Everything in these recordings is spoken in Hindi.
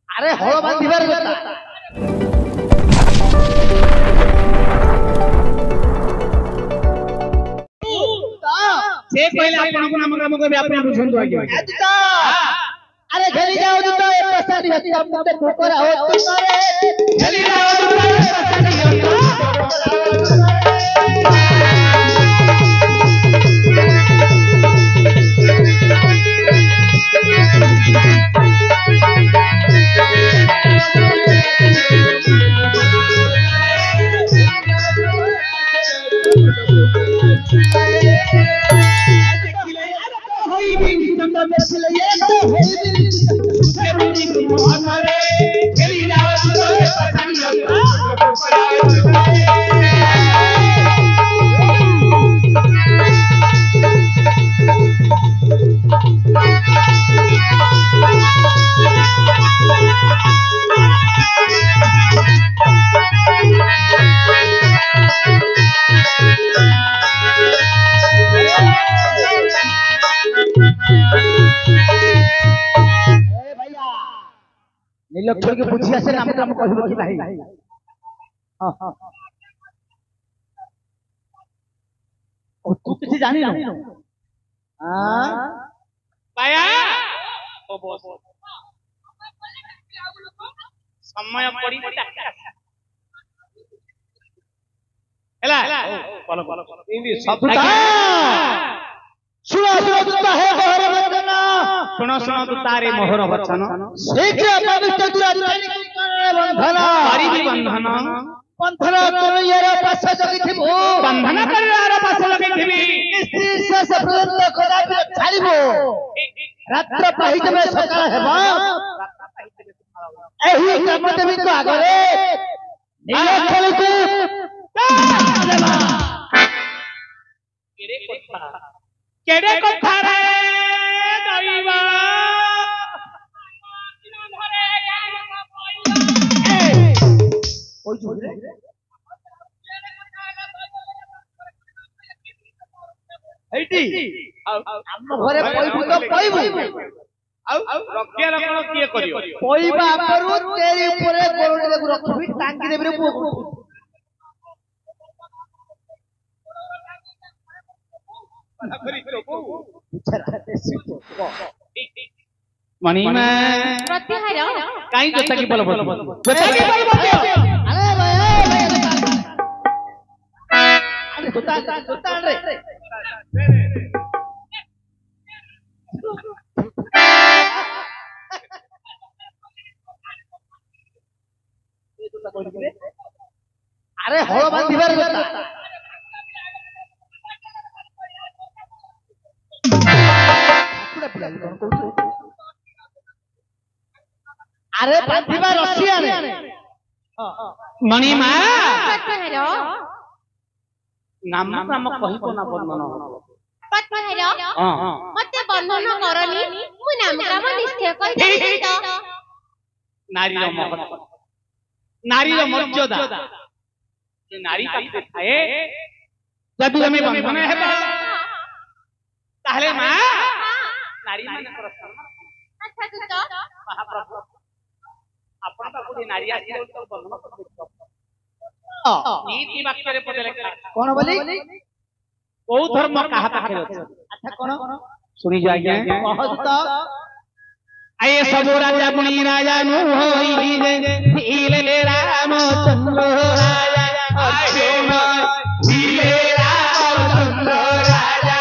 अरे हल बांधिबार कथा से कहले आपण को नाम ग्राम को आपण बुझंतु आगे अरे खेली जाओ तो ए पसारी हत्या मुते ठोकर हो तुम्हारे खेली जाओ तो ए पसारी नीलक्षण के बुझिया से नाम काम कहबो कि नहीं हां हां ओ तू किसी जानी ना हां पाया ओ बॉस समय पड़ी हेला बोलो बोलो इंग्लिश शब्द सुनो सुनो दुता है मोहर वचन सुनो सुनो दुता रे मोहर वचन शीघ्र पवित्र दुराचारी बंधन हरि बंधन बंधन करियर पास जगिथिबो बंधन करियर पास जगिथिबि निश्चित से प्रयत्न करा छाड़िबो रात्र पाहितबे सकाळ हेबो एही काम देबी तो आगरे नीलक्षण को केड़े कथा रे दैवा ओइ जोरे एटी हम घरे पइबु तो पइबु रखे रखण किए करियो पइबा करू तेरी ऊपर कोरोड़ी देखु रखबी टांगी देबी रे पुओ मनी में प्रत्याहार काई जता की बोल बोल जता की बोल बोल अरे भाई अरे जोता रे अरे हल बांधिबार कथा अरे बांधिबा रसिया रे मणि मा प्रत्याहार नाम नाम कहिबो ना बंधन प्रत्याहार हां मते बंधन करनी मु नाम ग्राम निश्चय कहि देली तो नारी रो महत्व नारी रो मर्यादा जे नारी पाखे थाए जदि हमें बंधन हेबा ताहले मा नारी माने प्रश्न अच्छा तो महाप्रभु आपण पाखु नारी आसी तो बंधन कर नीति वाक्य रे पदे लेखा कोन बोली को धर्म कहा पाखे अछि अच्छा कोन सुनी जाय बहुत आये सब राजा मुनि राजा नु होई धीले रामचंद्र राजा अक्षुण धीले रामचंद्र राजा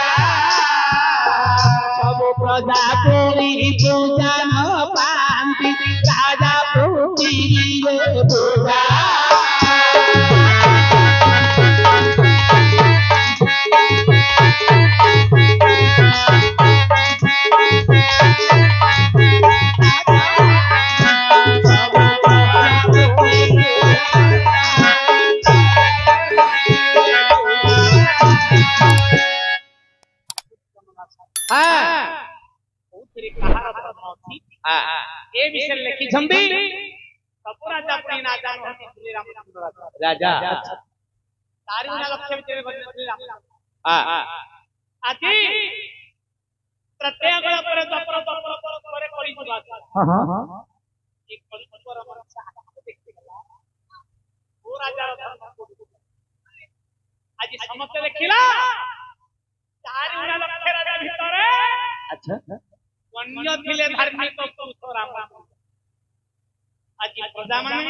सब प्रजा कोई पूजा न पांति राजा पूजी पूजा ए विषय लिखी छंदी सब राजा अपनी ना जानो श्री रामचंद्र राजा तारी उना लक्ष्य विचार करते आजी प्रत्येक पर तपर करे करी बात एक पर मन साथ देखते गला ओ राजा आज समस्त देखिला तारी उना लक्ष्य राजा भितरे अच्छा वन्य थिले धार्मिक पुरुष राम आज प्रजा माने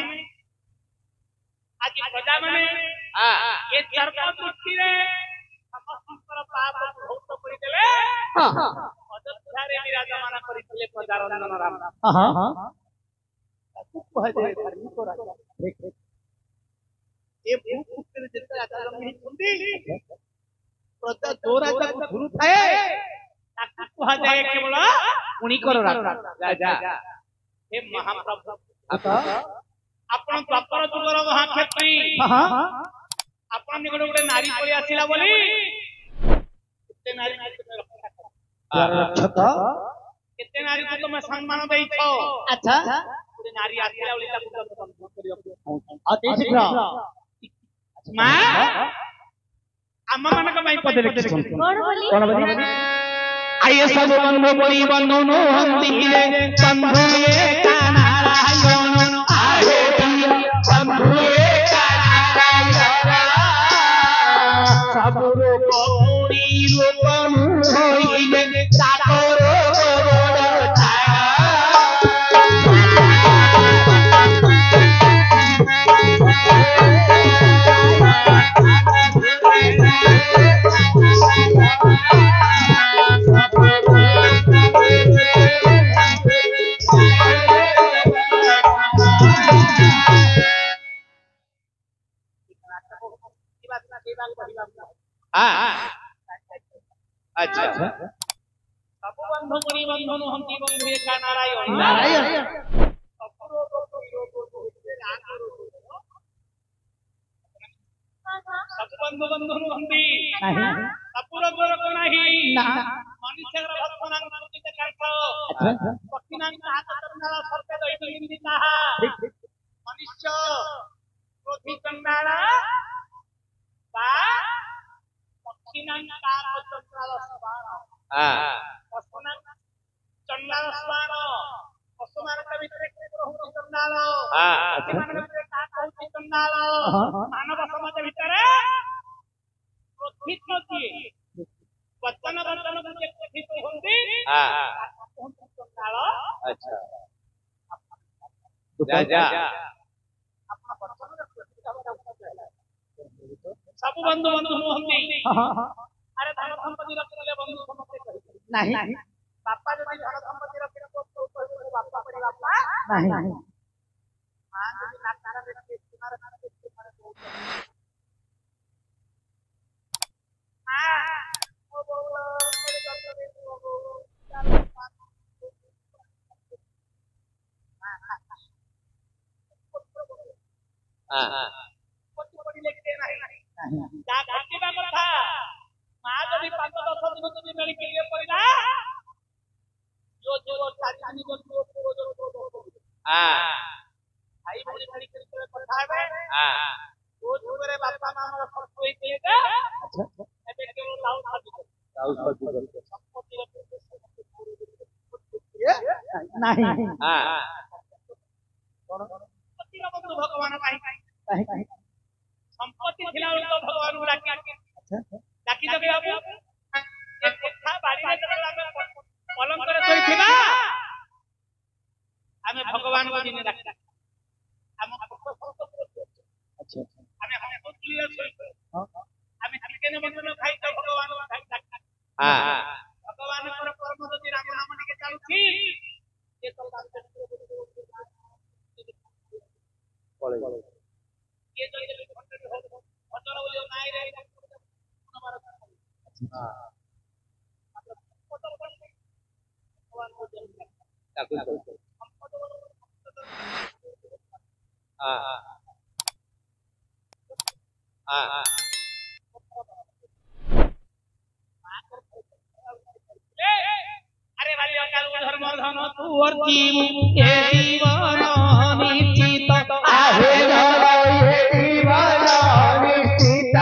ये चर्म दृष्टि रे समस्त पाप बहुत करि देले अयोध्या रे विराजमान करितले प्रजानंदन राम कह दे धार्मिक राजा देख ये भूख के जैसे राजा लंबी सुंदी प्रजा दो राजा को गुरु थाए ताकू कह जाए केवल उनी करो राजा हे महाप्रभु आपण द्वापर जुगर महाक्षेत्री आपण निकट गोटे नारी पड़ी आसिला बोली केते नारी रक्षक केते नारी को तुम सम्मान देइछो अच्छा गोटे नारी आसिला बोली ताकू सम्मान करियो अति शीघ्र मां आम मानक पई पदे लिखिछन कौन बोली आये सब बंधु परी बंधु नो हंदिले बंधु एक नारायण आहे बंधु एक नारायण सब रूप पूरी रूप होइले साकर बड़ अच्छा सब बंधु परी बंधु नु हम की बंधु एक नारायण नारायण सब बंधु बंधु नु हंदी नहीं सपुर गोर को नहीं ना मनुष्य भक्तनां कृत करतो अच्छा पक्षिनां आतरनाला सर्पे दैति निंदिताः मनुष्य क्रोधी चंडाला बा पक्षिनां आतरनाला सवार पशुनां चंडाला सवार पशुमान के भीतर रहु चंडाल पक्षिमान के भीतर का कहू चंडाल मानव समाज भीतर क्रोधित नथी वचन के क्रोधित होंदी चंडाल अच्छा जा अपना वचन के क्रोधित सब बंधु बंधु होंदी अरे धन संपत्ति रखले बंधु समस्त नहीं बापा जदी धन संपत्ति रखले तो बापा पड़ी बापा नहीं हां जदी नातारा देखते तुम्हारे हां ओ बोलो मेरे घर में वो हां कुछ बड़ी लेके नहीं जा घाटी बा कथा मां जदी 5-10 दिन जदी मेरी के लिए पड़िला जो जो 4 दिन जो हां भाई बड़ी बड़ी करके कथा है हां वो जुगरे बापा मां हमरा सब कोई देगा अच्छा एबे केवल लाउ खादी करके संपत्ति नहीं हां संपत्ति बंधु भगवान काहे संपत्ति थिला तो भगवान को डाकी डाकी जगे बाबू एक कथा बाड़ी में जगला में पलंग करे थोइथिबा हमें भगवान को दिन डाकी हम अच्छा हमें हम क्लियर सोई हमें केने बंधन खाई तो भगवान को खाई डाकी हां भगवान पर कर्म जति राम नाम के चालू छी ये तो बात पड़े ये जो भजन बोलियो नाई रे हां मतलब भगवान को जन्म हां हां अरे भाई अकाल धर्म धन तू और जीव ए जीवन निश्चित आहे ये जीवन निश्चित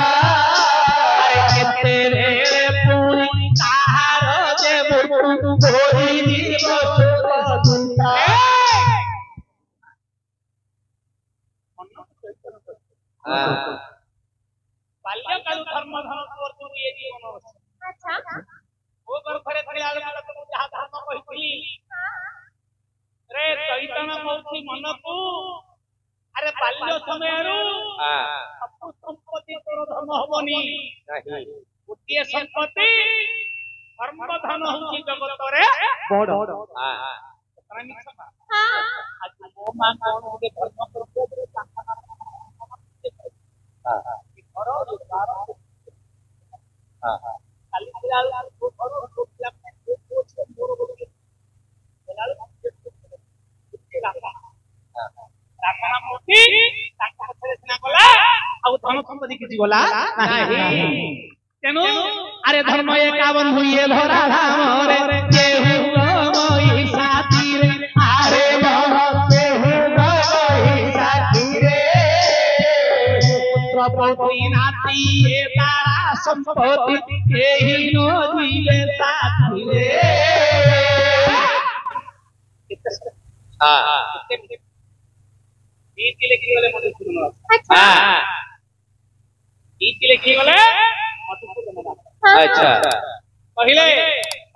ବାଲ୍ୟକାଳୁ ଧର୍ମ ଧର୍ମ ଇଏ ଜୀବନ ଅଛି। ଆଚ୍ଛା ମୋ ଗର୍ଭରେ ଥିଲା ବେଳକୁ ମୁଁ ଯାହା ଧର୍ମ କହିଥିଲି ରେ ଚୈତନ୍ୟ ମୌଖୀ ମନକୁ ଆରେ ବାଲ୍ୟ ସମୟରୁ ସବୁ ସମ୍ପତ୍ତି ତୋର ଧନ ହବନି। ଗୋଟିଏ ସମ୍ପତ୍ତି ଧର୍ମ ଧନ ହଉଛି ଜଗତରେ ବଡ। ଆଜି ମୋ ମା କଣ ଗୋଟେ ଧର୍ମ କରୁଥିଲେ ଆଉ ଧନ ସମ୍ପତ୍ତି କିଛି ଗଲା ନାହିଁ। ତେଣୁ ଆରେ ଧର୍ମ ଏକା ବନ୍ଧୁ ଇଏ ଧରା ଧାମରେ କେହୁ ଗମଇ ସାଥିରେ ଆରେ ନାତି ଏ ତାରା ସମ୍ପତ୍ତି କେହି ନ ଯିବେ ସାଥିରେ। ଗୀତି ଲେଖିଗଲେ ମଧୁସୂଦନ ଗୀତି ଲେଖିଗଲେ କହିଲେ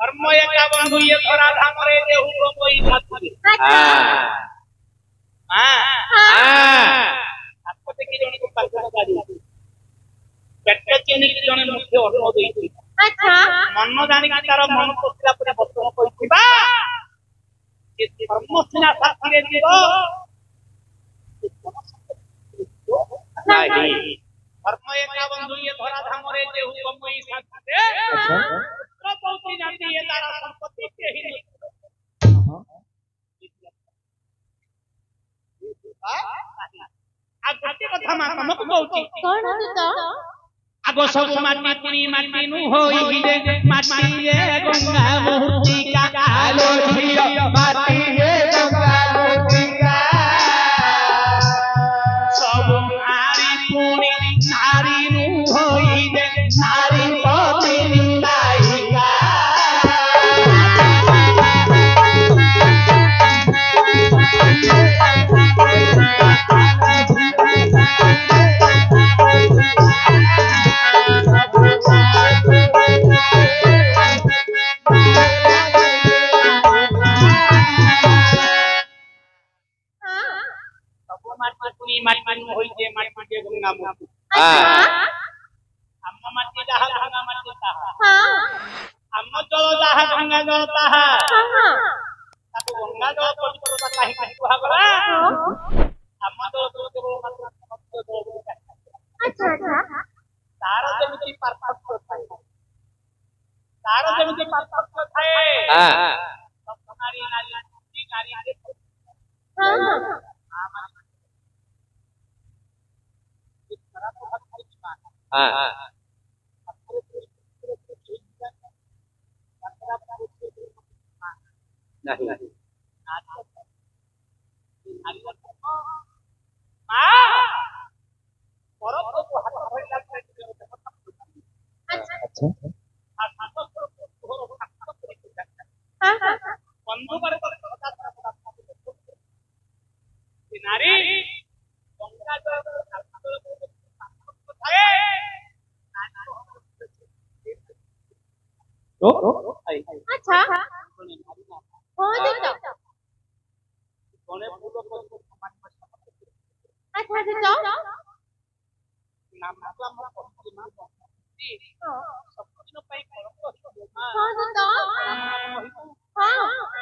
ଧର୍ମ ଏକା ବନ୍ଧୁ ଇଏ ଧରା ଧାମରେ ଦେହୁ ଗମଇ ସାଥିରେ। ହାତ ଦେଖି ଜଣକୁ ପାଖରେ ଗାଡ଼ି ପେଟ ଚିହ୍ନିକି ଜଣେ ମୁଖ୍ୟ ଅନ୍ନ ଦେଇଛି। ମନ ଜାଣିକି ତାର ମନ ପଶିଲା ପରେ ବଚନ କହିଥିବା ଧର୍ମ ସିନା ସାଥିରେ ଯିବ ଧର୍ମ ଏକା ବନ୍ଧୁ ଇଏ ଧରା ଧାମରେ ଦେହୁ ଗମଇ ସାଥିରେ ପୁତ୍ରପୌତ୍ରୀ ନାତି ଏ ତାର ସମ୍ପତ୍ତି କେହି ଆଉ ଗୋଟେ କଥା ମା ତମକୁ କହୁଛି ଆଗ ସବୁ ମାଟି ପୁଣି ମାଟି ନୁ ହୋଇରେ ମାଟିରେ ଗଙ୍ଗା ମୂର୍ତ୍ତିକା ଆଲୋ ଝିଅ ମାଟିରେ ଗଙ୍ଗା ମୂର୍ତ୍ତିକା ସବୁ ନାରୀ ପୁଣି ନାରୀ ନୁ ହୋଇରେ ନାରୀ ପତି ନିନ୍ଦାଇକା। माटी होइजे माटी के गंगा मूर्ति अम्मा माटी जहा गंगा माटी ताहा अम्मा जल जहा गंगा जल ताहा ताको गंगा जल पवित्रता काहे काहे कुहा गला अम्मा जल केवल मात्र अच्छा तार जेमिति पार्थक्य थाए तार जेमिति पार्थक्य थाए सब नारी नारी नारी अच्छा हो देता कोने फूल को अच्छा देता नाम नाम पश्चिमा जी सब दिन पई करो हां देता हां